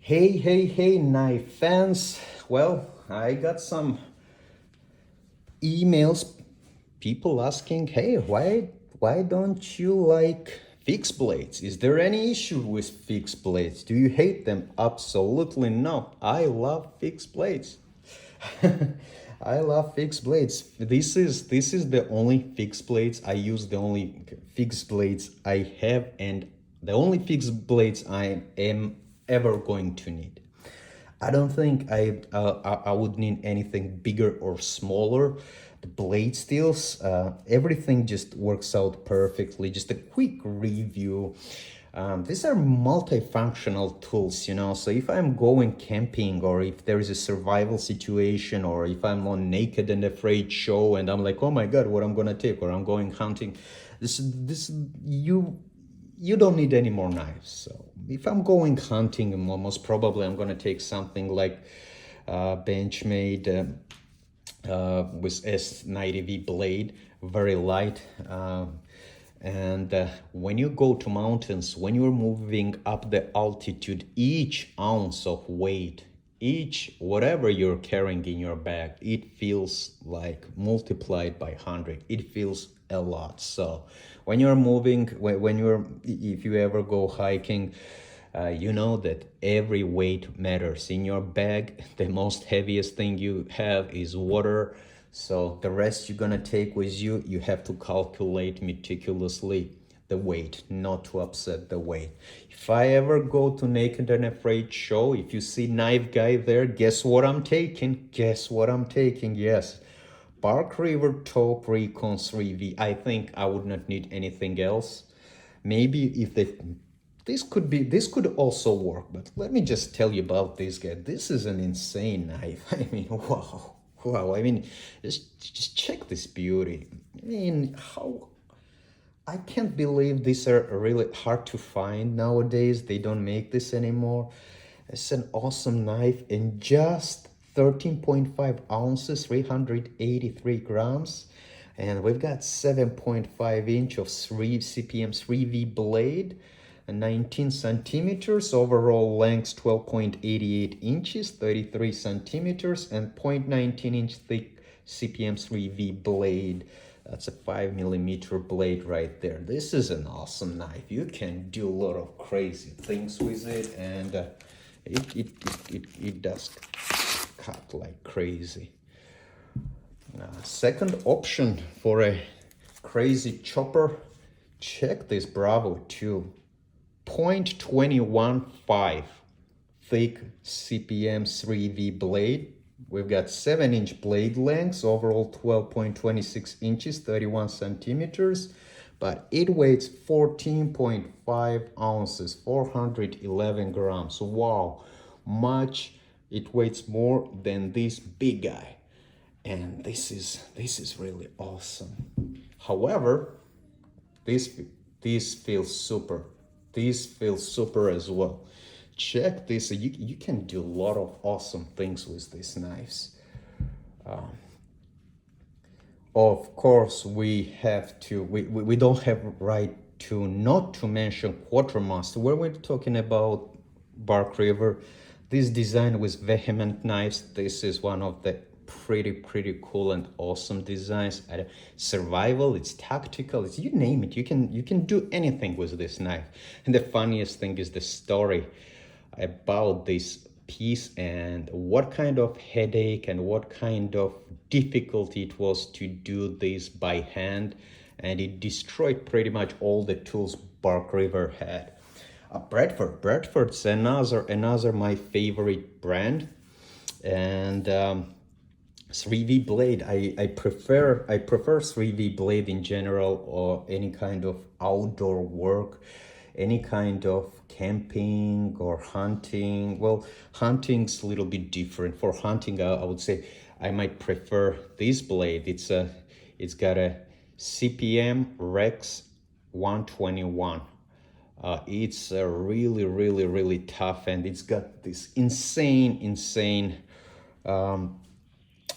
Hey, knife fans. Well, I got some emails, people asking, hey, why don't you like fixed blades? Is there any issue with fixed blades? Do you hate them? Absolutely no. I love fixed blades. I love fixed blades. This is the only fixed blades I use, the only fixed blades I have, and the only fixed blades I am ever going to need. I don't think I would need anything bigger or smaller. The blade steels, everything just works out perfectly. Just a quick review. These are multifunctional tools, So if I'm going camping, or if there is a survival situation, or if I'm on Naked and Afraid show and I'm like, oh my God, what I'm gonna take, or I'm going hunting, this you don't need any more knives. So if I'm going hunting, most probably I'm going to take something like Benchmade with S90V blade, very light. And when you go to mountains, when you're moving up the altitude, each ounce of weight, each whatever you're carrying in your bag, it feels like multiplied by 100. It feels a lot. So when you're moving, if you ever go hiking, you know that every weight matters in your bag. The most heaviest thing you have is water. So the rest you're gonna take with you, you have to calculate meticulously the weight, not to upset the weight. If I ever go to Naked and Afraid show, if you see knife guy there, guess what I'm taking? Guess what I'm taking? Yes, Bark River Top Recon 3V. I think I would not need anything else. Maybe if they this could also work, but let me just tell you about this guy. This is an insane knife. I mean, wow. I mean, just check this beauty. I mean, how I can't believe these are really hard to find nowadays. They don't make this anymore. It's an awesome knife in just 13.5 ounces, 383 grams. And we've got 7.5 inch of 3 CPM 3V blade, and 19 centimeters, overall length 12.88 inches, 33 centimeters, and 0.19 inch thick CPM 3V blade. That's a 5 millimeter blade right there. This is an awesome knife. You can do a lot of crazy things with it, and it does cut like crazy. Second option for a crazy chopper, check this Bravo 2. 0.215 thick CPM 3V blade. We've got 7-inch blade lengths, overall 12.26 inches, 31 centimeters, but it weighs 14.5 ounces, 411 grams. Wow, much it weighs more than this big guy. And this is really awesome. However, this feels super. This feels super as well. Check this. You can do a lot of awesome things with these knives. Of course, we don't have right to not to mention Quartermaster. When we're talking about Bark River, this design with vehement knives, this is one of the pretty cool and awesome designs. Survival, it's tactical, it's you name it, you can do anything with this knife. And the funniest thing is the story about this piece and what kind of headache and what kind of difficulty it was to do this by hand, and it destroyed pretty much all the tools Bark River had. Bradford's another my favorite brand, and 3V blade. I prefer 3V blade in general, or any kind of outdoor work, any kind of camping or hunting. Well, hunting's a little bit different. For hunting, I would say I might prefer this blade. It's got a CPM Rex 121. It's really tough, and it's got this insane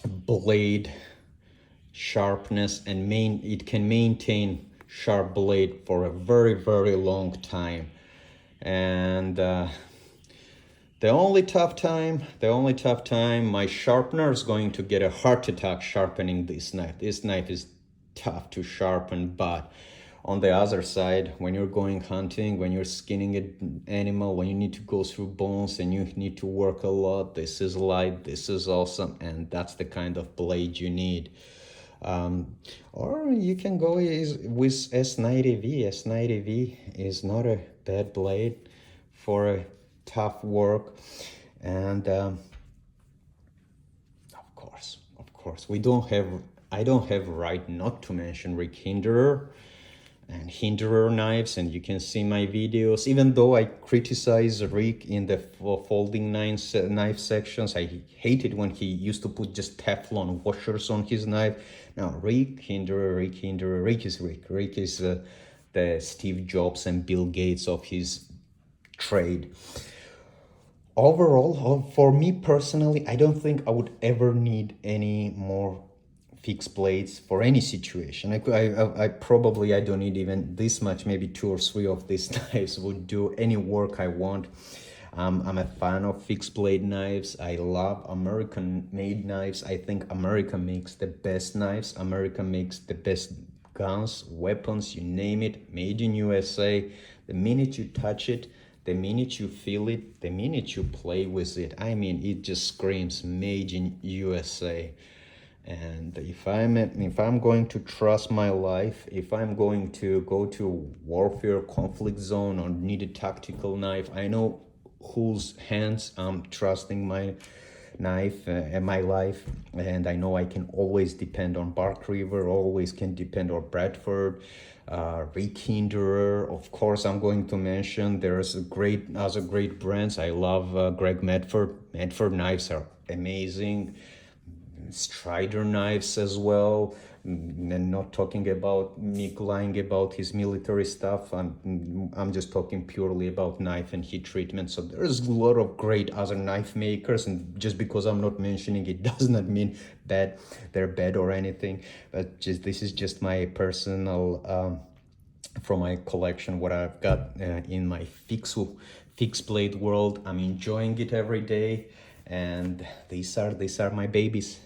blade sharpness, and it can maintain sharp blade for a very long time. And The only tough time, my sharpener is going to get a heart attack sharpening this knife. This knife is tough to sharpen, but on the other side, when you're going hunting, when you're skinning an animal, when you need to go through bones and you need to work a lot, this is light, this is awesome, and that's the kind of blade you need. Or you can go with S90V. S90V is not a bad blade for a tough work. And of course, I don't have right not to mention Rick Hinderer and Hinderer knives, and you can see my videos. Even though I criticize Rick in the folding knife sections, I hated when he used to put just Teflon washers on his knife. Now, Rick is Rick. Rick is the Steve Jobs and Bill Gates of his trade. Overall, for me personally, I don't think I would ever need any more fixed blades for any situation. I probably I don't need even this much. Maybe 2 or 3 of these knives would do any work I want. I'm a fan of fixed blade knives. I love American made knives. I think America makes the best knives. America makes the best guns, weapons, you name it, made in USA. The minute you touch it, the minute you feel it, the minute you play with it, I mean, it just screams made in USA. And if I'm going to trust my life, if I'm going to go to warfare conflict zone or need a tactical knife, I know whose hands I'm trusting my knife and my life, and I know I can always depend on Bark River, always can depend on Bradford, Rick Hinderer. Of course, I'm going to mention there's other great brands. I love Greg Medford. Medford knives are amazing. Strider knives as well. And not talking about Mick lying about his military stuff. I'm just talking purely about knife and heat treatment. So there's a lot of great other knife makers, and just because I'm not mentioning it does not mean that they're bad or anything. But this is just my personal from my collection, what I've got in my fixed blade world. I'm enjoying it every day, and these are my babies.